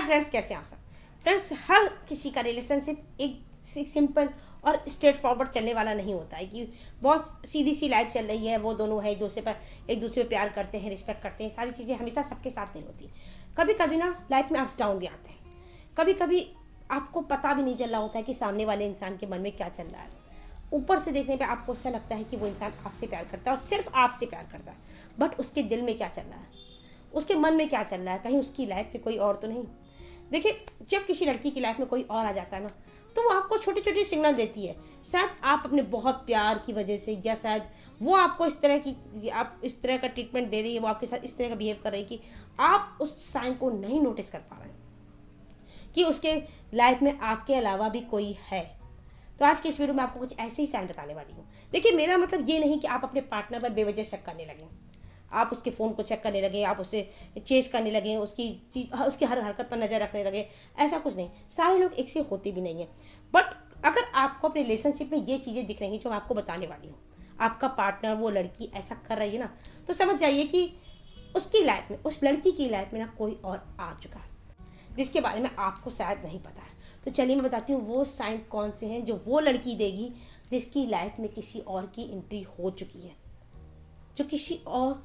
Friends, कैसे हैं आप सब। फ्रेंड्स, हर किसी का रिलेशनशिप एक सिंपल और स्ट्रेट फॉरवर्ड चलने वाला नहीं होता है कि बहुत सीधी सी लाइफ चल रही है, वो दोनों है एक दूसरे पे प्यार करते हैं, रिस्पेक्ट करते हैं। सारी चीज़ें हमेशा सबके साथ नहीं होती। कभी कभी ना लाइफ में अप्स डाउन भी आते हैं। कभी कभी आपको पता भी नहीं चल रहा होता है कि सामने वाले इंसान के मन में क्या चल रहा है। ऊपर से देखने पे आपको ऐसा लगता है कि वो इंसान आपसे प्यार करता है और सिर्फ आपसे प्यार करता है, बट उसके दिल में क्या चल रहा है, उसके मन में क्या चल रहा है, कहीं उसकी लाइफ में कोई और तो नहीं। देखिए, जब किसी लड़की की लाइफ में कोई और आ जाता है ना, तो वो आपको छोटे छोटे सिग्नल देती है। शायद आप अपने बहुत प्यार की वजह से, या शायद वो आपको आप इस तरह का ट्रीटमेंट दे रही है, वो आपके साथ इस तरह का बिहेव कर रही है कि आप उस साइन को नहीं नोटिस कर पा रहे हैं कि उसके लाइफ में आपके अलावा भी कोई है। तो आज की इस वीडियो में आपको कुछ ऐसे ही साइन बताने वाली हूँ। देखिए, मेरा मतलब ये नहीं कि आप अपने पार्टनर पर बेवजह शक करने लगें, आप उसके फ़ोन को चेक करने लगे, आप उसे चेज करने लगे, उसकी हर हरकत पर नज़र रखने लगे। ऐसा कुछ नहीं, सारे लोग एक से होते भी नहीं हैं। बट अगर आपको अपने रिलेशनशिप में ये चीज़ें दिख रही हैं जो मैं आपको बताने वाली हूँ, आपका पार्टनर, वो लड़की ऐसा कर रही है ना, तो समझ जाइए कि उसकी लाइफ में, उस लड़की की लाइफ में ना कोई और आ चुका है जिसके बारे में आपको शायद नहीं पता है। तो चलिए मैं बताती हूँ वो साइन कौन से हैं जो वो लड़की देगी जिसकी लाइफ में किसी और की एंट्री हो चुकी है, जो किसी और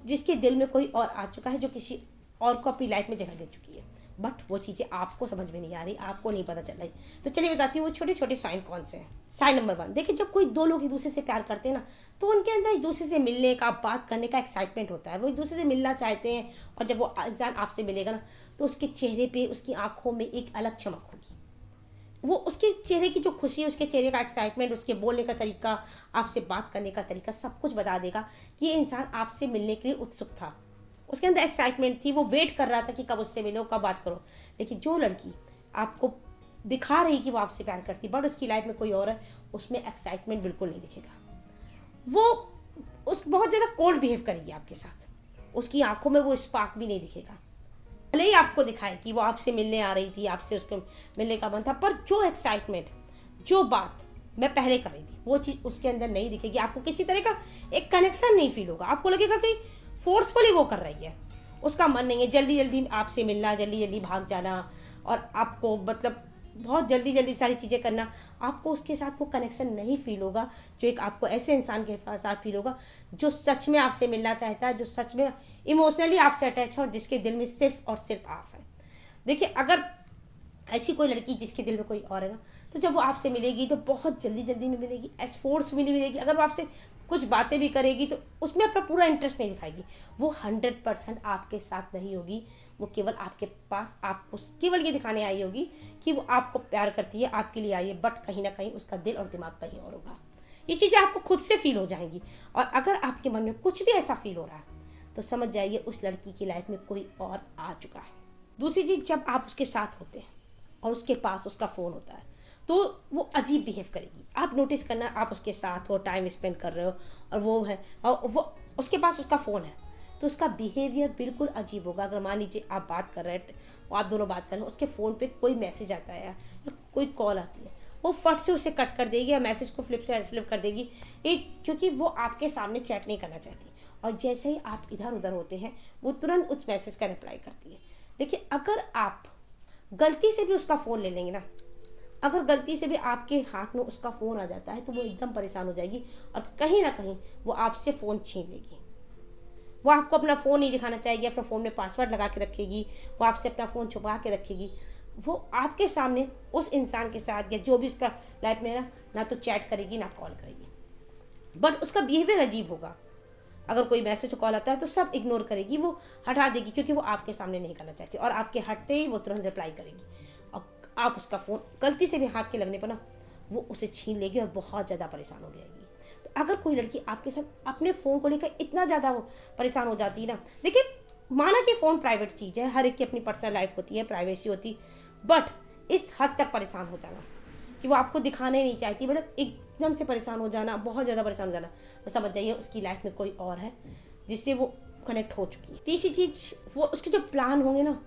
जिसके दिल में कोई और आ चुका है, जो किसी और को अपनी लाइफ में जगह दे चुकी है, बट वो चीज़ें आपको समझ में नहीं आ रही, आपको नहीं पता चल रही। तो चलिए बताती हूँ वो छोटे छोटे साइन कौन से हैं। साइन नंबर 1, देखिए, जब कोई दो लोग एक दूसरे से प्यार करते हैं ना, तो उनके अंदर एक दूसरे से मिलने का, बात करने का एक्साइटमेंट होता है। वो एक दूसरे से मिलना चाहते हैं, और जब वो इंसान आपसे मिलेगा ना, तो उसके चेहरे पे, उसकी आंखों में एक अलग चमक होगी। वो उसके चेहरे की जो खुशी, उसके चेहरे का एक्साइटमेंट, उसके बोलने का तरीका, आपसे बात करने का तरीका, सब कुछ बता देगा कि ये इंसान आपसे मिलने के लिए उत्सुक था। उसके अंदर एक्साइटमेंट थी, वो वेट कर रहा था कि कब उससे मिलो, कब बात करो। लेकिन जो लड़की आपको दिखा रही कि वो आपसे प्यार करती, बट उसकी लाइफ में कोई और है, उसमें एक्साइटमेंट बिल्कुल नहीं दिखेगा। वो बहुत ज़्यादा कोल्ड बिहेव करेगी आपके साथ, उसकी आंखों में वो स्पार्क भी नहीं दिखेगा। भले ही आपको दिखाए कि वो आपसे मिलने आ रही थी, आपसे उसको मिलने का मन था, पर जो एक्साइटमेंट, जो बात मैं पहले कर रही थी, वो चीज़ उसके अंदर नहीं दिखेगी। आपको किसी तरह का एक कनेक्शन नहीं फील होगा। आपको लगेगा कि फोर्सफुली वो कर रही है, उसका मन नहीं है जल्दी जल्दी आपसे मिलना, जल्दी जल्दी भाग जाना, और आपको मतलब बहुत जल्दी जल्दी सारी चीज़ें करना। आपको उसके साथ वो कनेक्शन नहीं फील होगा जो एक आपको ऐसे इंसान के साथ फील होगा जो सच में आपसे मिलना चाहता है, जो सच में इमोशनली आपसे अटैच है, और जिसके दिल में सिर्फ और सिर्फ आप है। देखिए, अगर ऐसी कोई लड़की जिसके दिल में कोई और है ना, तो जब वो आपसे मिलेगी तो बहुत जल्दी जल्दी में मिलेगी, एज फोर्सफुली मिलेगी। अगर वो आपसे कुछ बातें भी करेगी तो उसमें अपना पूरा इंटरेस्ट नहीं दिखाएगी। वो 100% आपके साथ नहीं होगी। वो केवल आपके पास आपको केवल ये दिखाने आई होगी कि वो आपको प्यार करती है, आपके लिए आई है, बट कहीं ना कहीं उसका दिल और दिमाग कहीं और होगा। ये चीज़ें आपको खुद से फील हो जाएंगी। और अगर आपके मन में कुछ भी ऐसा फील हो रहा है, तो समझ जाइए उस लड़की की लाइफ में कोई और आ चुका है। दूसरी चीज़, जब आप उसके साथ होते हैं और उसके पास उसका फ़ोन होता है, तो वो अजीब बिहेव करेगी। आप नोटिस करना, आप उसके साथ हो, टाइम स्पेंड कर रहे हो, और वो है, और वो उसके पास उसका फ़ोन है, तो उसका बिहेवियर बिल्कुल अजीब होगा। अगर मान लीजिए आप बात कर रहे हैं, आप दोनों बात कर रहे हैं, उसके फ़ोन पे कोई मैसेज आता है या कोई कॉल आती है, वो फट से उसे कट कर देगी या मैसेज को फ्लिप कर देगी, क्योंकि वो आपके सामने चैट नहीं करना चाहती। और जैसे ही आप इधर उधर होते हैं, वो तुरंत उस मैसेज का रिप्लाई करती है। देखिए, अगर आप गलती से भी उसका फ़ोन ले लेंगे ना, अगर गलती से भी आपके हाथ में उसका फ़ोन आ जाता है, तो वो एकदम परेशान हो जाएगी, और कहीं ना कहीं वो आपसे फ़ोन छीन लेगी। वो आपको अपना फ़ोन नहीं दिखाना चाहेगी, अपना फ़ोन में पासवर्ड लगा के रखेगी, वो आपसे अपना फ़ोन छुपा के रखेगी। वो आपके सामने उस इंसान के साथ, या जो भी उसका लाइफ में है ना तो चैट करेगी, ना कॉल करेगी, बट उसका बिहेवियर अजीब होगा। अगर कोई मैसेज कॉल आता है तो सब इग्नोर करेगी, वो हटा देगी, क्योंकि वो आपके सामने नहीं करना चाहती, और आपके हटते ही वो तुरंत रिप्लाई करेगी। और आप उसका फ़ोन गलती से भी हाथ के लगने पर ना, वो उसे छीन लेगी और बहुत ज़्यादा परेशान हो जाएगी। तो अगर कोई लड़की आपके साथ अपने फ़ोन को लेकर इतना ज़्यादा वो परेशान हो जाती है ना, देखिए, माना कि फ़ोन प्राइवेट चीज़ है, हर एक की अपनी पर्सनल लाइफ होती है, प्राइवेसी होती, बट इस हद तक परेशान हो जाना कि वो आपको दिखाने नहीं चाहती, मतलब एकदम से परेशान हो जाना, बहुत ज़्यादा परेशान हो जाना, तो समझ जाइए उसकी लाइफ में कोई और है जिससे वो कनेक्ट हो चुकी है। तीसरी चीज़, वो उसके जो प्लान होंगे ना,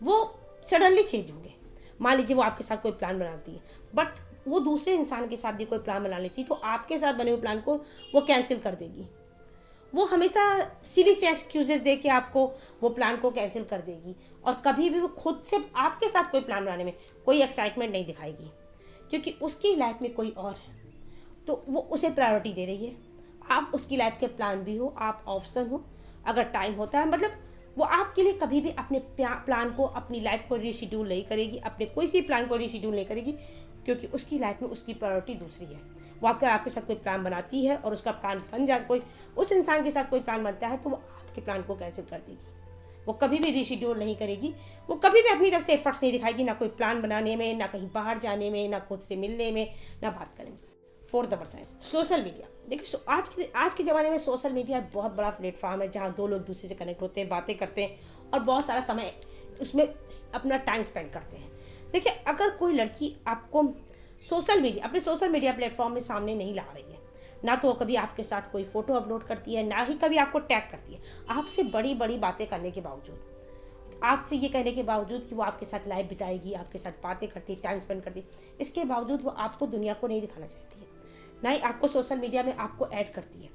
वो सडनली चेंज होंगे। मान लीजिए वो आपके साथ कोई प्लान बनाती है, बट वो दूसरे इंसान के साथ भी कोई प्लान बना लेती, तो आपके साथ बने हुए प्लान को वो कैंसिल कर देगी। वो हमेशा सिली से एक्सक्यूजेस दे के आपको वो प्लान को कैंसिल कर देगी, और कभी भी वो खुद से आपके साथ कोई प्लान बनाने में कोई एक्साइटमेंट नहीं दिखाएगी, क्योंकि उसकी लाइफ में कोई और है, तो वो उसे प्रायोरिटी दे रही है। आप उसकी लाइफ के प्लान भी हो, आप ऑप्शन हो, अगर टाइम होता है, मतलब वो आपके लिए कभी भी अपने प्लान को, अपनी लाइफ को रीशेड्यूल नहीं करेगी, अपने कोई सी प्लान को रीशेड्यूल नहीं करेगी, क्योंकि उसकी लाइफ में उसकी प्रायोरिटी दूसरी है। वो अगर आपके साथ कोई प्लान बनाती है और उसका प्लान बन जाए, कोई उस इंसान के साथ कोई प्लान बनता है, तो वो आपके प्लान को कैंसिल कर देगी। वो कभी भी रीशेड्यूल नहीं करेगी, वो कभी भी अपनी तरफ से एफर्ट्स नहीं दिखाएगी, ना कोई प्लान बनाने में, ना कहीं बाहर जाने में, ना खुद से मिलने में, ना बात करने में। 4th number sign, social media. देखिए आज के ज़माने में सोशल मीडिया बहुत बड़ा प्लेटफॉर्म है, जहाँ दो लोग दूसरे से कनेक्ट होते हैं, बातें करते हैं और बहुत सारा समय उसमें अपना टाइम स्पेंड करते हैं। देखिए, अगर कोई लड़की आपको अपने सोशल मीडिया प्लेटफॉर्म में सामने नहीं ला रही है, ना तो कभी आपके साथ कोई फ़ोटो अपलोड करती है, ना ही कभी आपको टैग करती है, आपसे बड़ी बड़ी बातें करने के बावजूद, आपसे ये कहने के बावजूद कि वो आपके साथ लाइफ बिताएगी, आपके साथ बातें करती है, टाइम स्पेंड करती है, इसके बावजूद वो आपको दुनिया को नहीं दिखाना चाहती है, ना ही आपको सोशल मीडिया में आपको ऐड करती है।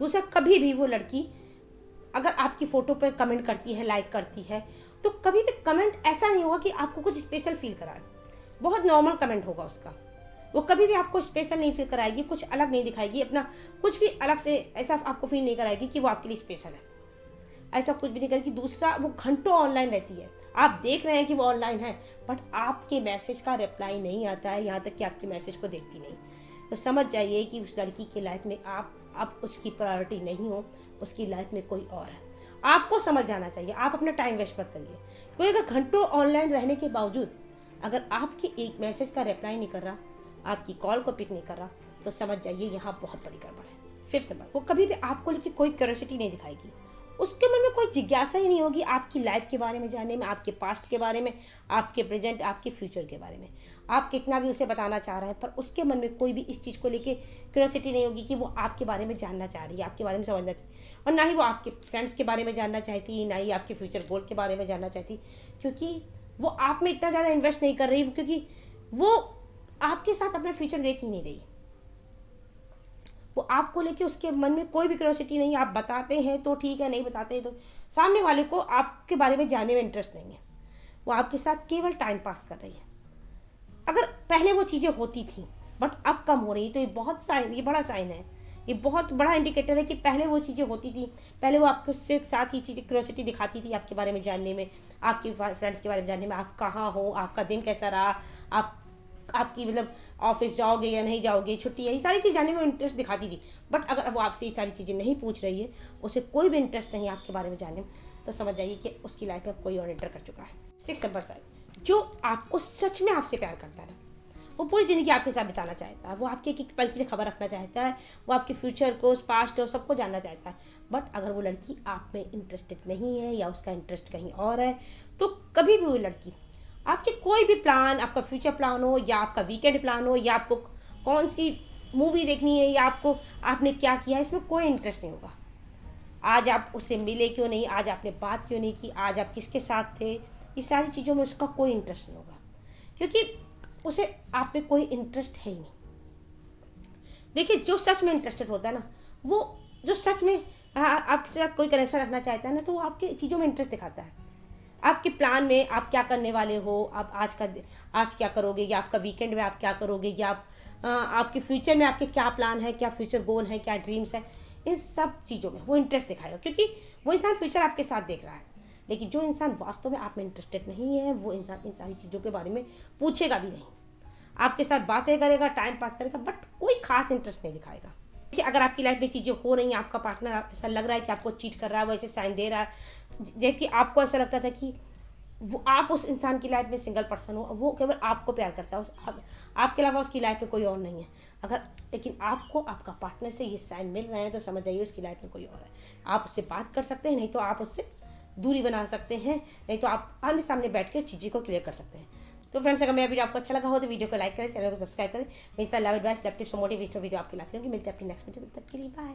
दूसरा, कभी भी वो लड़की अगर आपकी फ़ोटो पर कमेंट करती है, लाइक करती है, तो कभी भी कमेंट ऐसा नहीं होगा कि आपको कुछ स्पेशल फील कराए, बहुत नॉर्मल कमेंट होगा उसका। वो कभी भी आपको स्पेशल नहीं फील कराएगी, कुछ अलग नहीं दिखाएगी, अपना कुछ भी अलग से ऐसा आपको फील नहीं कराएगी कि वो आपके लिए स्पेशल है, ऐसा कुछ भी नहीं करेगी। दूसरा, वो घंटों ऑनलाइन रहती है, आप देख रहे हैं कि वो ऑनलाइन है, बट आपके मैसेज का रिप्लाई नहीं आता है, यहाँ तक कि आपके मैसेज को देखती नहीं। तो समझ जाइए कि उस लड़की की लाइफ में आप उसकी प्रायोरिटी नहीं हो, उसकी लाइफ में कोई और है। आपको समझ जाना चाहिए, आप अपना टाइम वेस्ट मत करिए। कोई अगर घंटों ऑनलाइन रहने के बावजूद अगर आपके एक मैसेज का रिप्लाई नहीं कर रहा, आपकी कॉल को पिक नहीं कर रहा, तो समझ जाइए यहाँ बहुत बड़ी गड़बड़ है। 5th नंबर, वो कभी भी आपको लेके कोई क्यूरियोसिटी नहीं दिखाएगी, उसके मन में कोई जिज्ञासा ही नहीं होगी आपकी लाइफ के बारे में जानने में, आपके पास्ट के बारे में, आपके प्रेजेंट, आपके फ्यूचर के बारे में। आप कितना भी उसे बताना चाह रहे हैं, पर उसके मन में कोई भी इस चीज़ को लेके क्यूरियोसिटी नहीं होगी कि वो आपके बारे में जानना चाह रही है, आपके बारे में समझना चाहती है, और ना ही वो आपके फ्रेंड्स के बारे में जानना चाहती, ना ही आपके फ्यूचर गोल के बारे में जानना चाहती, क्योंकि वो आप में इतना ज़्यादा इन्वेस्ट नहीं कर रही, क्योंकि वो आपके साथ अपना फ्यूचर देख ही नहीं रही। वो आपको लेके उसके मन में कोई भी क्यूरियोसिटी नहीं है। आप बताते हैं तो ठीक है, नहीं बताते हैं तो सामने वाले को आपके बारे में जानने में इंटरेस्ट नहीं है, वो आपके साथ केवल टाइम पास कर रही है। अगर पहले वो चीज़ें होती थी बट अब कम हो रही, तो ये बड़ा साइन है, ये बहुत बड़ा इंडिकेटर है कि पहले वो चीज़ें होती थी, पहले वो आपके साथ ही चीज़ें क्यूरियोसिटी दिखाती थी आपके बारे में जानने में, आपके फ्रेंड्स के बारे में जानने में, आप कहाँ हो, आपका दिन कैसा रहा, आपकी मतलब ऑफिस जाओगे या नहीं जाओगे, छुट्टी है, ये सारी चीज़ जानने में इंटरेस्ट दिखाती थी। बट अगर वो आपसे ये सारी चीज़ें नहीं पूछ रही है, उसे कोई भी इंटरेस्ट नहीं है आपके बारे में जानने में, तो समझ जाइए कि उसकी लाइफ में कोई और एंटर कर चुका है। 6th नंबर साइन, जो आपको सच में आपसे प्यार करता है ना, वो पूरी ज़िंदगी आपके साथ बिताना चाहता है, वो आपके एक पल की खबर रखना चाहता है, वो आपके फ्यूचर को, पास्ट को, सबको जानना चाहता है। बट अगर वो लड़की आप में इंटरेस्टेड नहीं है या उसका इंटरेस्ट कहीं और है, तो कभी भी वो लड़की आपके कोई भी प्लान, आपका फ्यूचर प्लान हो या आपका वीकेंड प्लान हो या आपको कौन सी मूवी देखनी है या आपने क्या किया है, इसमें कोई इंटरेस्ट नहीं होगा। आज आप उससे मिले क्यों नहीं, आज आपने बात क्यों नहीं की, आज आप किसके साथ थे, ये सारी चीज़ों में उसका कोई इंटरेस्ट नहीं होगा, क्योंकि उसे आप में कोई इंटरेस्ट है ही नहीं। देखिए, जो सच में इंटरेस्टेड होता है ना, वो जो सच में आपके साथ कोई कनेक्शन रखना चाहता है ना, तो वो आपके चीज़ों में इंटरेस्ट दिखाता है, आपके प्लान में आप क्या करने वाले हो, आप आज क्या करोगे, या आपका वीकेंड में आप क्या करोगे, या आपके फ्यूचर में आपके क्या प्लान है, क्या फ्यूचर गोल है, क्या ड्रीम्स है, इन सब चीज़ों में वो इंटरेस्ट दिखाएगा, क्योंकि वो इंसान फ्यूचर आपके साथ देख रहा है। लेकिन जो इंसान वास्तव में आप में इंटरेस्टेड नहीं है, वो इंसान इन सारी चीज़ों के बारे में पूछेगा भी नहीं, आपके साथ बातें करेगा, टाइम पास करेगा, बट कोई खास इंटरेस्ट नहीं दिखाएगा। देखिए, अगर आपकी लाइफ में चीज़ें हो रही हैं, आपका पार्टनर ऐसा लग रहा है कि आपको चीट कर रहा है, वो ऐसे साइन दे रहा है, जबकि आपको ऐसा लगता था कि वो आप उस इंसान की लाइफ में सिंगल पर्सन हो, वो केवल आपको प्यार करता है, आपके अलावा उसकी लाइफ में कोई और नहीं है। लेकिन आपको आपका पार्टनर से ये साइन मिल रहे हैं, तो समझ जाइए उसकी लाइफ में कोई और है। आप उससे बात कर सकते हैं, नहीं तो आप उससे दूरी बना सकते हैं, नहीं तो आप आमने सामने बैठ कर चीज़ों को क्लियर कर सकते हैं। तो फ्रेंड्स, अगर मेरा वीडियो आपको अच्छा लगा हो तो वीडियो को लाइक करें, चैनल को सब्सक्राइब करें। मैं इस तरह लव एडवाइस, लैपटिप्स और मोटिवेशनल वीडियो आपके लाते होंगे। मिलते हैं अपनी नेक्स्ट वीडियो, तब तक के लिए बाय।